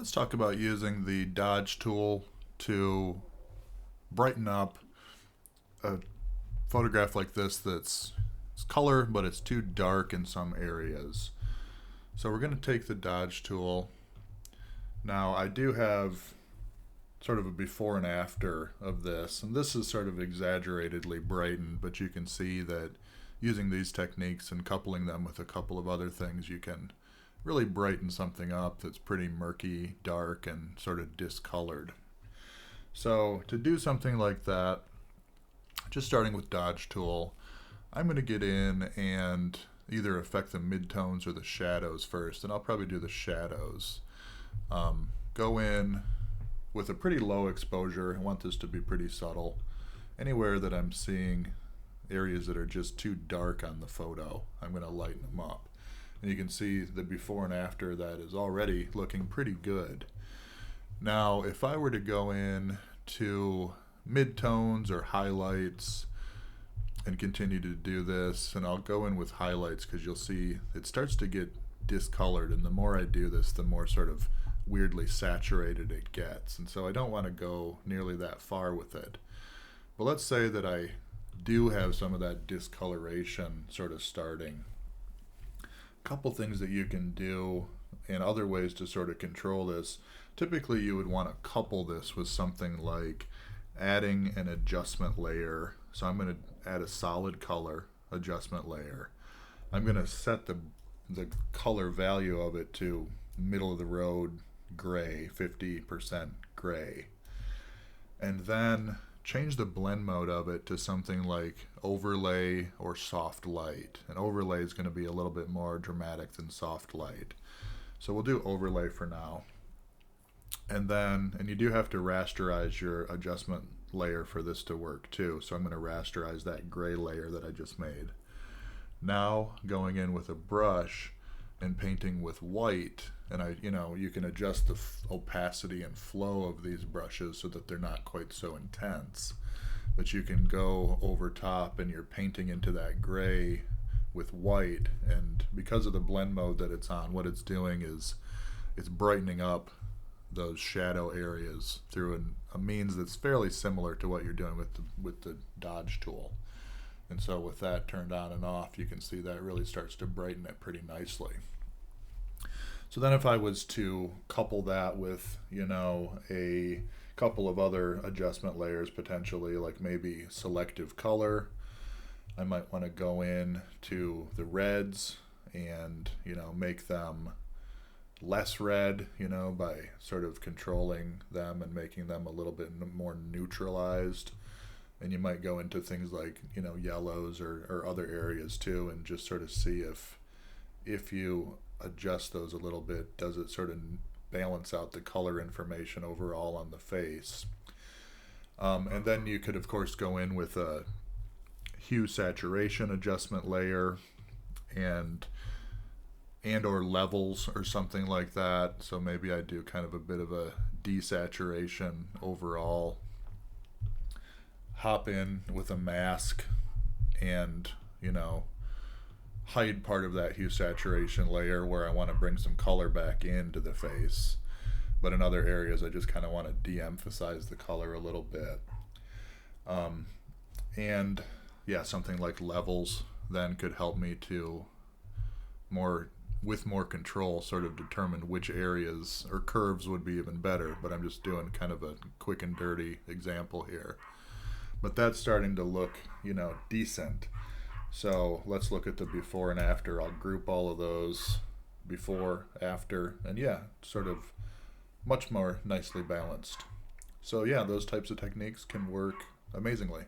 Let's talk about using the dodge tool to brighten up a photograph like this that's it's color, but it's too dark in some areas. So we're going to take the dodge tool. Now I do have sort of a before and after of this, and this is sort of exaggeratedly brightened, but you can see that using these techniques and coupling them with a couple of other things, you can really brighten something up that's pretty murky, dark, and sort of discolored. So to do something like that, just starting with dodge tool, I'm going to get in and either affect the midtones or the shadows first, and I'll probably do the shadows. Go in with a pretty low exposure. I want this to be pretty subtle. Anywhere that I'm seeing areas that are just too dark on the photo, I'm going to lighten them up. And you can see the before and after that is already looking pretty good. Now, if I were to go in to midtones or highlights and continue to do this, and I'll go in with highlights because you'll see it starts to get discolored, and the more I do this, the more sort of weirdly saturated it gets. And so I don't want to go nearly that far with it. But let's say that I do have some of that discoloration sort of starting. Couple things that you can do and other ways to sort of control this. Typically you would want to couple this with something like adding an adjustment layer. So I'm going to add a solid color adjustment layer. I'm going to set the color value of it to middle of the road gray, 50% gray. And then change the blend mode of it to something like overlay or soft light. And overlay is going to be a little bit more dramatic than soft light. So we'll do overlay for now. And you do have to rasterize your adjustment layer for this to work too. So I'm going to rasterize that gray layer that I just made. Now going in with a brush and painting with white, and you can adjust the opacity and flow of these brushes so that they're not quite so intense. But you can go over top and you're painting into that gray with white, and because of the blend mode that it's on, what it's doing is it's brightening up those shadow areas through a means that's fairly similar to what you're doing with the dodge tool. And so with that turned on and off, you can see that really starts to brighten it pretty nicely. So then if I was to couple that with, a couple of other adjustment layers potentially, like maybe selective color, I might want to go in to the reds and, make them less red, by sort of controlling them and making them a little bit more neutralized. And you might go into things like, yellows or other areas too, and just sort of see if you adjust those a little bit, does it sort of balance out the color information overall on the face. And then you could of course go in with a hue saturation adjustment layer and or levels or something like that. So maybe I do kind of a bit of a desaturation overall, hop in with a mask and hide part of that hue saturation layer where I want to bring some color back into the face, but in other areas I just kind of want to de-emphasize the color a little bit. And yeah, something like levels then could help me to with more control sort of determine which areas, or curves would be even better, but I'm just doing kind of a quick and dirty example here. But that's starting to look, decent. So let's look at the before and after. I'll group all of those before, after, and yeah, sort of much more nicely balanced. So yeah, those types of techniques can work amazingly.